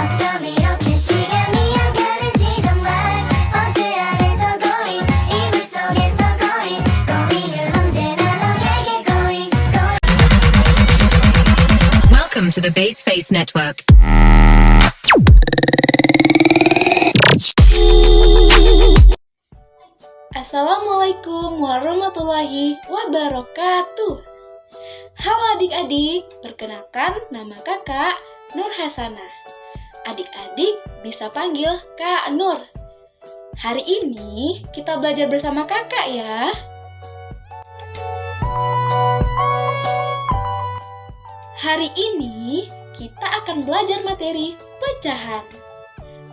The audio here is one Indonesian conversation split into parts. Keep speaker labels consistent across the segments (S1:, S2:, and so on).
S1: 어쩜 이렇게 시간이 안 가는지 정말 버스 안에서 고인 이불 속에서 고인은 언제나 너에게 고인
S2: Welcome to the Baseface Network.
S3: Assalamualaikum warahmatullahi wabarakatuh. Halo adik-adik, perkenalkan nama kakak Nur Hasanah. Adik-adik bisa panggil Kak Nur. Hari ini kita belajar bersama kakak ya. Hari ini kita akan belajar materi pecahan.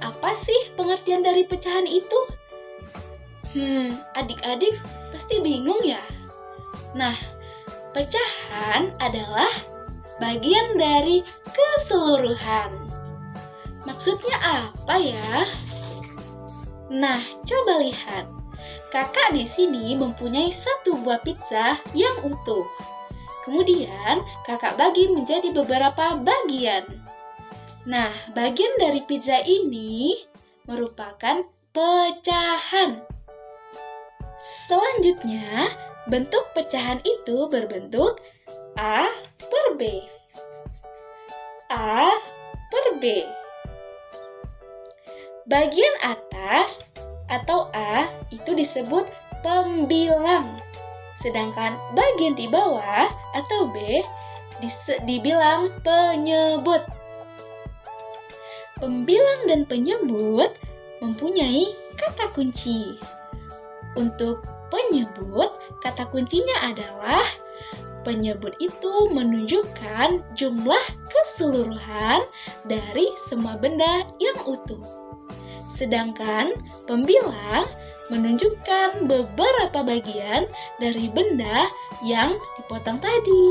S3: Apa sih pengertian dari pecahan itu? Adik-adik pasti bingung ya? Nah, pecahan adalah bagian dari keseluruhan. Maksudnya apa ya? Nah, coba lihat. Kakak di sini mempunyai satu buah pizza yang utuh. Kemudian, kakak bagi menjadi beberapa bagian. Nah, bagian dari pizza ini merupakan pecahan. Selanjutnya, bentuk pecahan itu berbentuk A per B. A per B. Bagian atas atau A itu disebut pembilang. Sedangkan bagian di bawah atau B dibilang penyebut. Pembilang dan penyebut mempunyai kata kunci. Untuk penyebut, kata kuncinya adalah penyebut itu menunjukkan jumlah keseluruhan dari semua benda yang utuh. Sedangkan pembilang menunjukkan beberapa bagian dari benda yang dipotong tadi.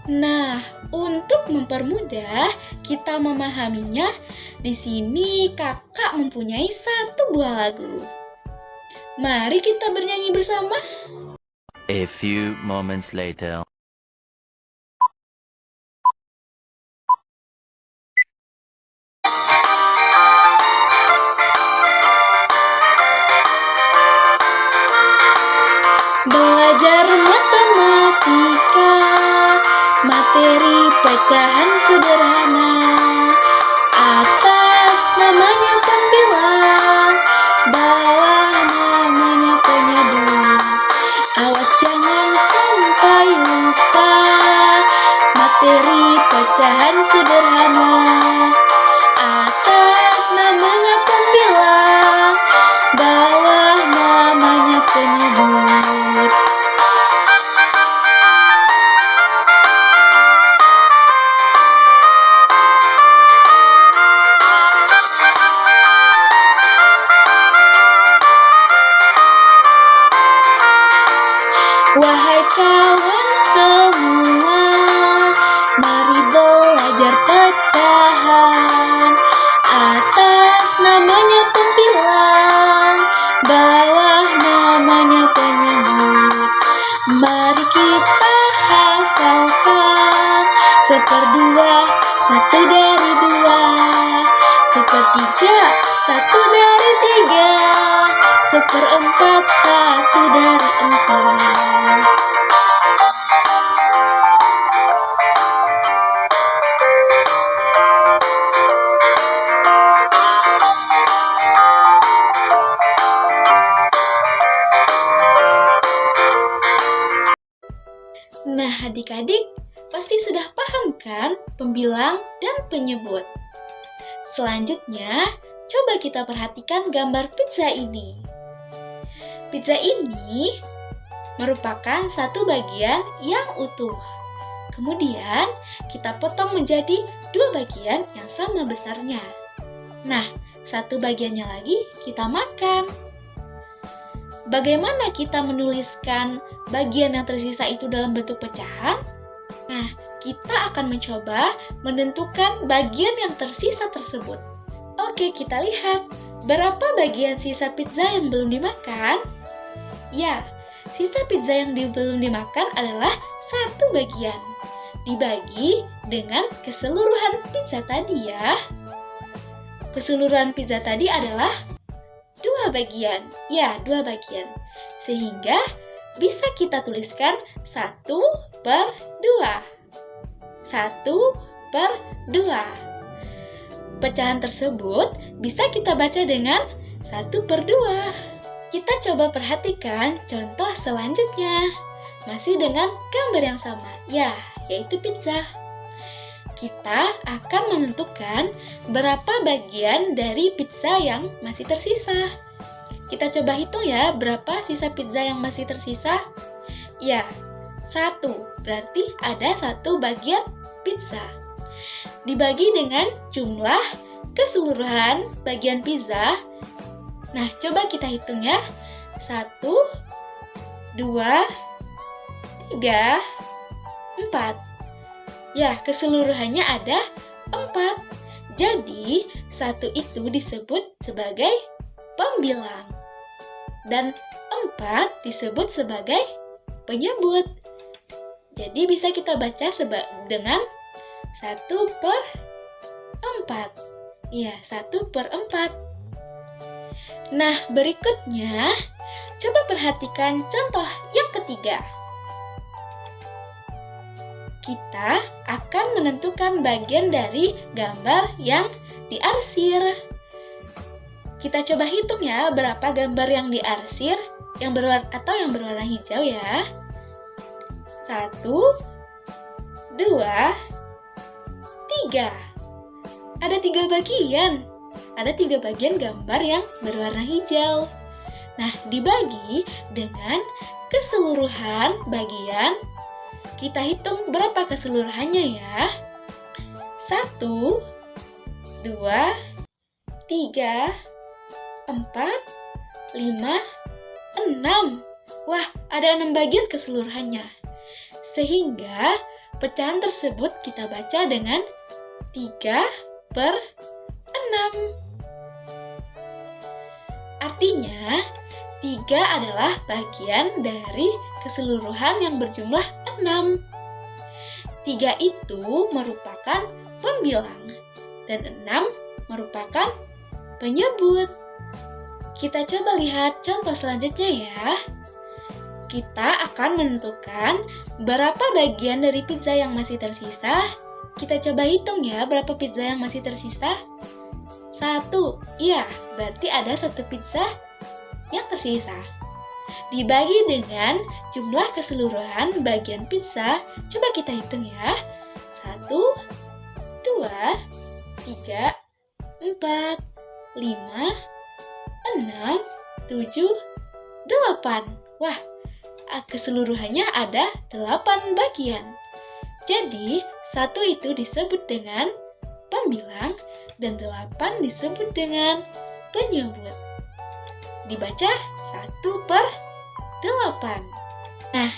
S3: Nah, untuk mempermudah kita memahaminya, di sini kakak mempunyai satu buah lagu. Mari kita bernyanyi bersama.
S4: A few moments later.
S3: Belajar matematika, materi pecahan sederhana. Atas namanya pembilang, bawah namanya penyebut. Awas jangan sampai lupa materi pecahan sederhana. Atas namanya pembilang, bawah namanya penyebut. Wahai kawan semua, mari belajar pecahan. Atas namanya pembilang, bawah namanya penyebut. Mari kita hafalkan. Seperdua, satu dari dua. Sepertiga, satu dari tiga. Seperempat, satu dari empat. Nah, adik-adik pasti sudah paham kan pembilang dan penyebut? Selanjutnya, coba kita perhatikan gambar pizza ini. Pizza ini merupakan satu bagian yang utuh. Kemudian, kita potong menjadi dua bagian yang sama besarnya. Nah, satu bagiannya lagi kita makan. Bagaimana kita menuliskan bagian yang tersisa itu dalam bentuk pecahan? Nah, kita akan mencoba menentukan bagian yang tersisa tersebut. Oke, kita lihat. Berapa bagian sisa pizza yang belum dimakan? Ya, sisa pizza yang belum dimakan adalah satu bagian. dibagi dengan keseluruhan pizza tadi ya. Keseluruhan pizza tadi adalah 2 bagian. Ya, 2 bagian. Sehingga bisa kita tuliskan 1/2. 1/2. Pecahan tersebut bisa kita baca dengan 1/2. Kita coba perhatikan contoh selanjutnya. Masih dengan gambar yang sama, ya, yaitu pizza. Kita akan menentukan berapa bagian dari pizza yang masih tersisa. Kita coba hitung ya, berapa sisa pizza yang masih tersisa? Ya, 1. Berarti ada 1 bagian pizza. Dibagi dengan jumlah keseluruhan bagian pizza. Nah, coba kita hitung ya. 1, 2, 3, 4. Ya, keseluruhannya ada 4. Jadi, 1 itu disebut sebagai pembilang. Dan 4 disebut sebagai penyebut. Jadi, bisa kita baca dengan 1/4. Ya, 1/4. Nah, berikutnya, coba perhatikan contoh yang ketiga. Kita akan menentukan bagian dari gambar yang diarsir. Kita coba hitung ya, berapa gambar yang diarsir yang berwarna hijau ya. 1, 2, 3. Ada 3 bagian. Ada 3 bagian gambar yang berwarna hijau. Nah, dibagi dengan keseluruhan bagian. Kita hitung berapa keseluruhannya ya. 1, 2, 3, 4, 5, 6. Wah, ada 6 bagian keseluruhannya. Sehingga pecahan tersebut kita baca dengan 3/6. Artinya, 3 adalah bagian dari keseluruhan yang berjumlah 6. 3 itu merupakan pembilang dan 6 merupakan penyebut. Kita coba lihat contoh selanjutnya ya. Kita akan menentukan berapa bagian dari pizza yang masih tersisa. Kita coba hitung ya, berapa pizza yang masih tersisa. 1. Iya, berarti ada 1 pizza yang tersisa. Dibagi dengan jumlah keseluruhan bagian pizza. Coba kita hitung ya. 1, 2, 3, 4, 5, 6, 7, 8. Wah, keseluruhannya ada 8 bagian. Jadi, 1 itu disebut dengan pembilang dan 8 disebut dengan penyebut. Dibaca 1/8. Nah,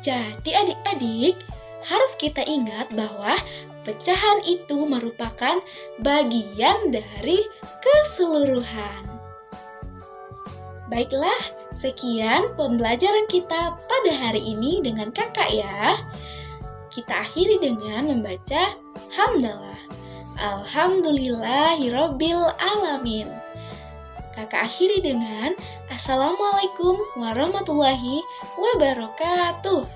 S3: jadi adik-adik harus kita ingat bahwa pecahan itu merupakan bagian dari keseluruhan. Baiklah, sekian pembelajaran kita pada hari ini dengan kakak ya. Kita akhiri dengan membaca hamdalah. Alhamdulillahirabbil alamin. Kakak akhiri dengan Assalamualaikum warahmatullahi wabarakatuh.